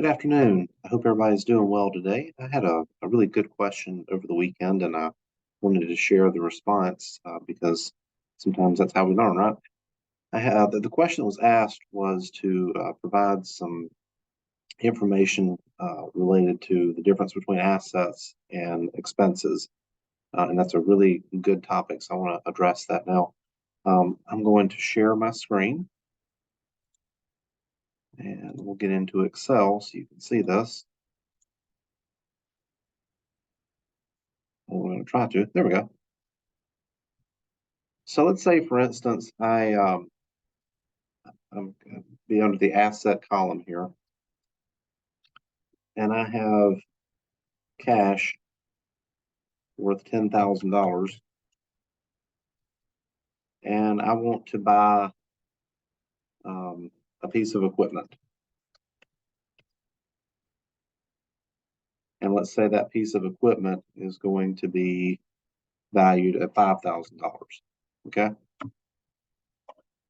Good afternoon. I hope everybody's doing well today. I had a really good question over the weekend, and I wanted to share the response because sometimes that's how we learn, right? The question that was asked was to provide some information related to the difference between assets and expenses, and that's a really good topic, so I want to address that now. I'm going to share my screen. And we'll get into Excel so you can see this. We're going to try to. There we go. So let's say, for instance, I'm going to be under the asset column here, and I have cash worth $10,000, and I want to buy a piece of equipment. And let's say that piece of equipment is going to be valued at $5,000. Okay.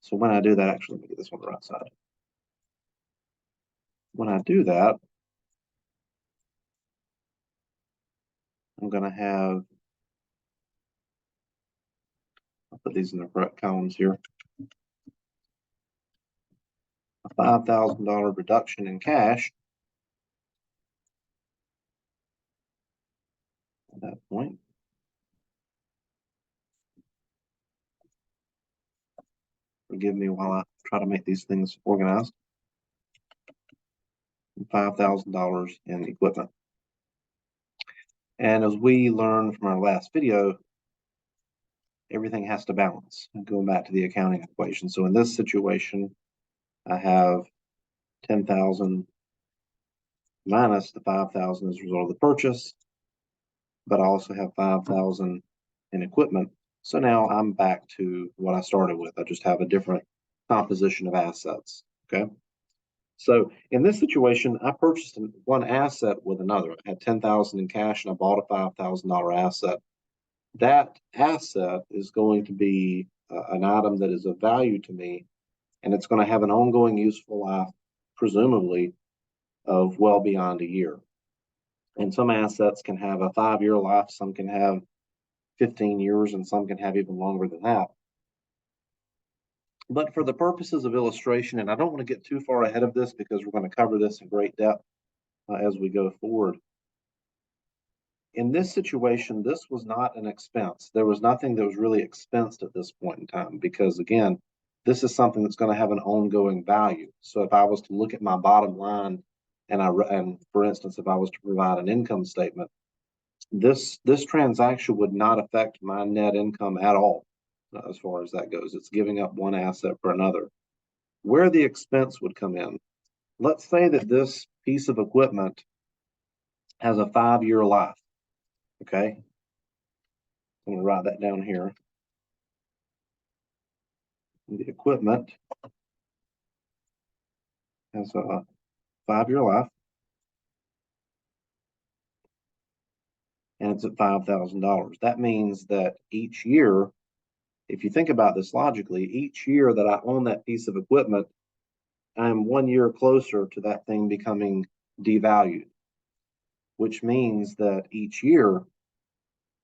So when I do that, actually, let me get this on the right side. When I do that, I'm going to have, I'll put these in the correct columns here, a $5,000 reduction in cash at that point. Forgive me while I try to make these things organized. $5,000 in equipment. And as we learned from our last video, everything has to balance. Going back to the accounting equation. So in this situation, I have 10,000 minus the 5,000 as a result of the purchase, but I also have 5,000 in equipment. So now I'm back to what I started with. I just have a different composition of assets. Okay. So in this situation, I purchased one asset with another. I had 10,000 in cash and I bought a $5,000 asset. That asset is going to be an item that is of value to me, and it's going to have an ongoing useful life, presumably, of well beyond a year. And some assets can have a 5-year life, some can have 15 years, and some can have even longer than that. But for the purposes of illustration, and I don't want to get too far ahead of this because we're going to cover this in great depth as we go forward. In this situation, this was not an expense. There was nothing that was really expensed at this point in time because, again, this is something that's going to have an ongoing value. So if I was to look at my bottom line and for instance, if I was to provide an income statement, this transaction would not affect my net income at all as far as that goes. It's giving up one asset for another. Where the expense would come in, let's say that this piece of equipment has a 5-year life. Okay, I'm going to write that down here. The equipment has a 5-year life, and it's at $5,000. That means that each year, if you think about this logically, each year that I own that piece of equipment, I'm 1 year closer to that thing becoming devalued, which means that each year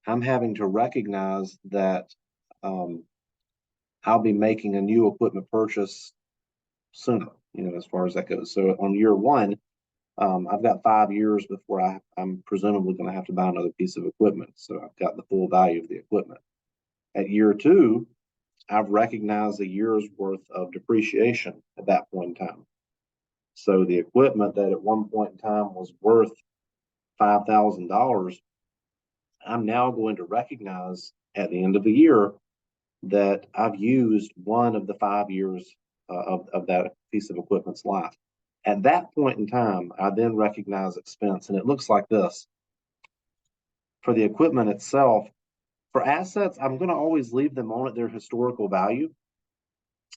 I'm having to recognize that I'll be making a new equipment purchase sooner, as far as that goes. So on year one, I've got 5 years before I'm presumably going to have to buy another piece of equipment. So I've got the full value of the equipment. At year two, I've recognized a year's worth of depreciation at that point in time. So the equipment that at one point in time was worth $5,000, I'm now going to recognize at the end of the year that I've used one of the 5 years of that piece of equipment's life. At that point in time, I then recognize expense, and it looks like this. For the equipment itself, for assets, I'm going to always leave them on at their historical value.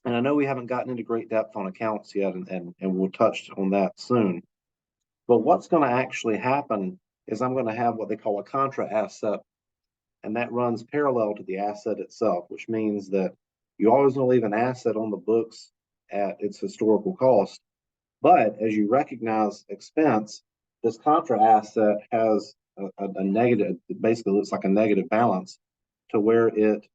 And I know we haven't gotten into great depth on accounts yet, and we'll touch on that soon. But what's going to actually happen is I'm going to have what they call a contra asset, and that runs parallel to the asset itself, which means that you always want to leave an asset on the books at its historical cost. But as you recognize expense, this contra asset has a negative, it basically looks like a negative balance to where it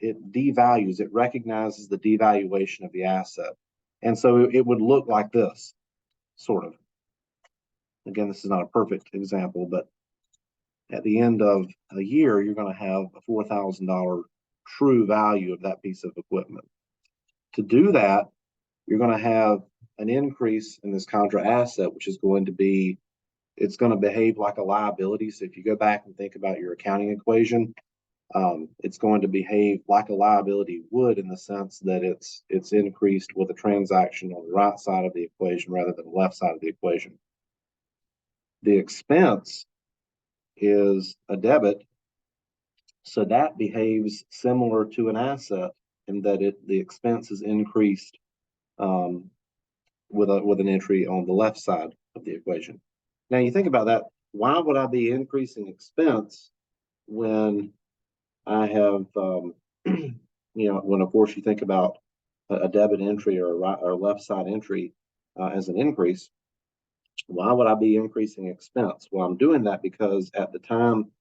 devalues, it recognizes the devaluation of the asset. And so it would look like this, sort of. Again, this is not a perfect example, but at the end of a year, you're going to have a $4,000 true value of that piece of equipment. To do that, you're going to have an increase in this contra asset, which is going to be, it's going to behave like a liability. So if you go back and think about your accounting equation, it's going to behave like a liability would, in the sense that it's increased with a transaction on the right side of the equation rather than the left side of the equation. The expense is a debit, so that behaves similar to an asset in that the expense is increased with an entry on the left side of the equation. Now you think about that. Why would I be increasing expense when I have, when of course you think about a debit entry or a left side entry as an increase? Why would I be increasing expense? Well, I'm doing that because at the time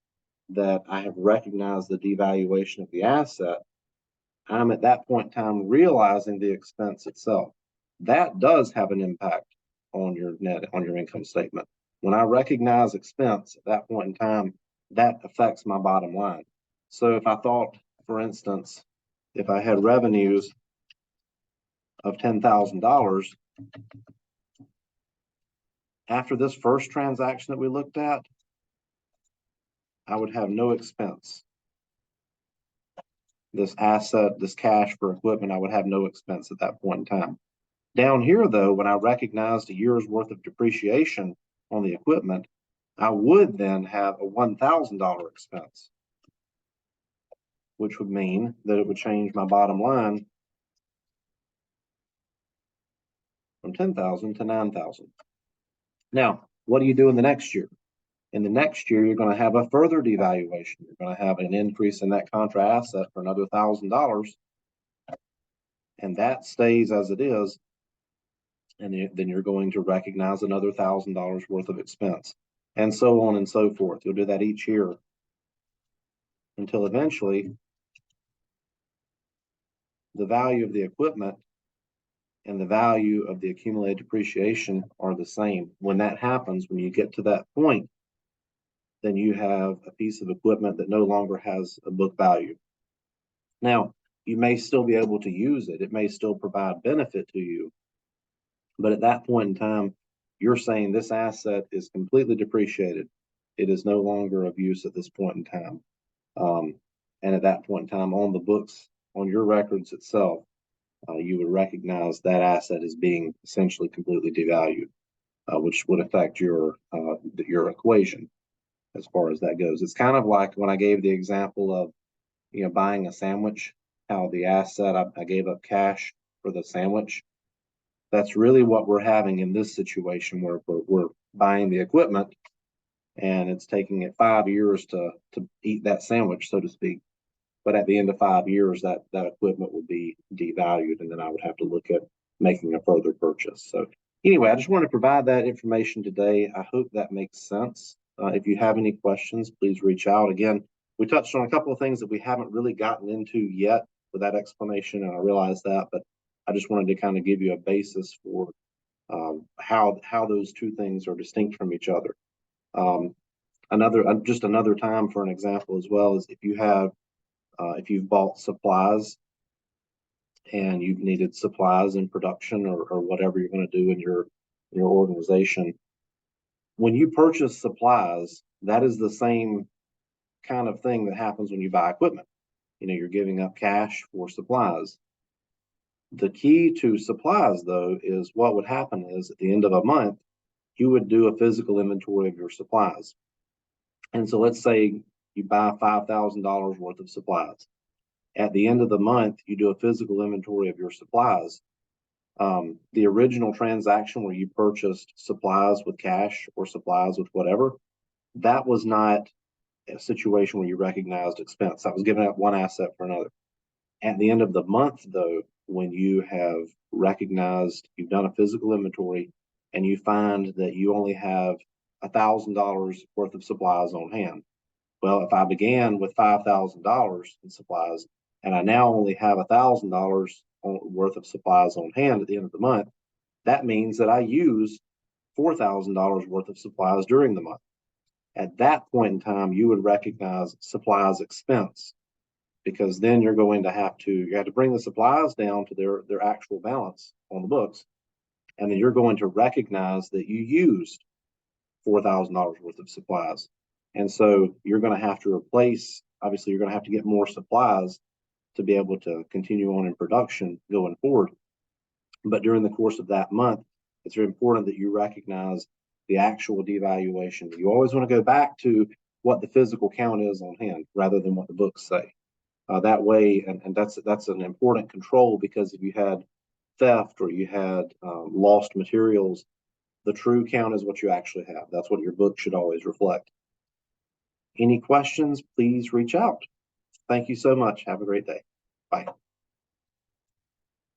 that I have recognized the devaluation of the asset, I'm at that point in time realizing the expense itself. That does have an impact on your income statement. When I recognize expense at that point in time, that affects my bottom line. So if I thought, for instance, if I had revenues of $10,000, after this first transaction that we looked at, I would have no expense. This asset, this cash for equipment, I would have no expense at that point in time. Down here, though, when I recognized a year's worth of depreciation on the equipment, I would then have a $1,000 expense, which would mean that it would change my bottom line from $10,000 to $9,000. Now, what do you do in the next year? In the next year, you're going to have a further devaluation. You're going to have an increase in that contra asset for another $1,000, and that stays as it is. And then you're going to recognize another $1,000 worth of expense, and so on and so forth. You'll do that each year until eventually the value of the equipment and the value of the accumulated depreciation are the same. When that happens, when you get to that point, then you have a piece of equipment that no longer has a book value. Now, you may still be able to use it. It may still provide benefit to you. But at that point in time, you're saying this asset is completely depreciated. It is no longer of use at this point in time. And at that point in time, on the books, on your records itself, you would recognize that asset as being essentially completely devalued, which would affect your equation as far as that goes. It's kind of like when I gave the example of, buying a sandwich, how the asset, I gave up cash for the sandwich. That's really what we're having in this situation, where we're buying the equipment and it's taking it 5 years to eat that sandwich, so to speak. But at the end of 5 years, that equipment would be devalued, and then I would have to look at making a further purchase. So anyway, I just wanted to provide that information today. I hope that makes sense. If you have any questions, please reach out. Again, we touched on a couple of things that we haven't really gotten into yet with that explanation, and I realize that, but I just wanted to kind of give you a basis for how those two things are distinct from each other. Another time for an example as well is if you've bought supplies and you've needed supplies in production or whatever you're going to do in your organization. When you purchase supplies, that is the same kind of thing that happens when you buy equipment. You're giving up cash for supplies. The key to supplies, though, is what would happen is at the end of a month, you would do a physical inventory of your supplies. And so let's say you buy $5,000 worth of supplies. At the end of the month, you do a physical inventory of your supplies. The original transaction where you purchased supplies with cash or supplies with whatever, that was not a situation where you recognized expense. That was giving up one asset for another. At the end of the month, though, when you have recognized, you've done a physical inventory, and you find that you only have $1,000 worth of supplies on hand. Well, if I began with $5,000 in supplies and I now only have $1,000 worth of supplies on hand at the end of the month, that means that I used $4,000 worth of supplies during the month. At that point in time, you would recognize supplies expense, because then you're going to have to bring the supplies down to their actual balance on the books. And then you're going to recognize that you used $4,000 worth of supplies. And so you're going to have to replace, obviously, you're going to have to get more supplies to be able to continue on in production going forward. But during the course of that month, it's very important that you recognize the actual devaluation. You always want to go back to what the physical count is on hand rather than what the books say. That way, and that's an important control, because if you had theft or you had lost materials, the true count is what you actually have. That's what your book should always reflect. Any questions, please reach out. Thank you so much. Have a great day. Bye.